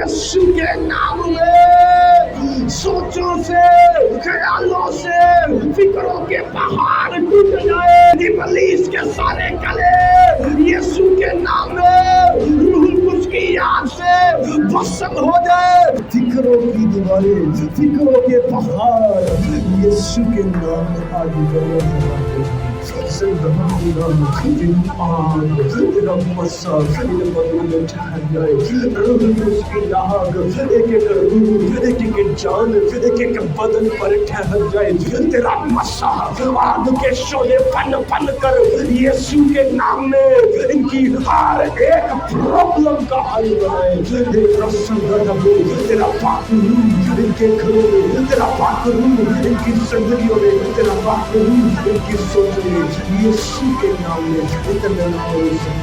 यीशु के नाम में सोचों से, ख्यालों से, फिक्रों के पहाड़ टूट जाए, इब्लीस के सारे कले यीशु के नाम में रूह कुछ की याद से भस्म हो जाए। फिक्रों की दीवारें, फिक्रों के पहाड़ यीशु के नाम में आज तेरा मस्सा तेरे बदन में ठहर जाए। एक एक रूह, एक एक जान, एक एक बदन पर ठहर जाए। तेरा मस्सा आग के शोले पन पन कर यीशु के नाम में इनकी हर एक प्रॉब्लम का हल बनाए। तेरा पाक रूह इनके घरों में, तेरा पाक रूह इनकी जिंदगियों में, तेरा पाक रूह इनकी सोच में यीशु के नाम में इतना नाम से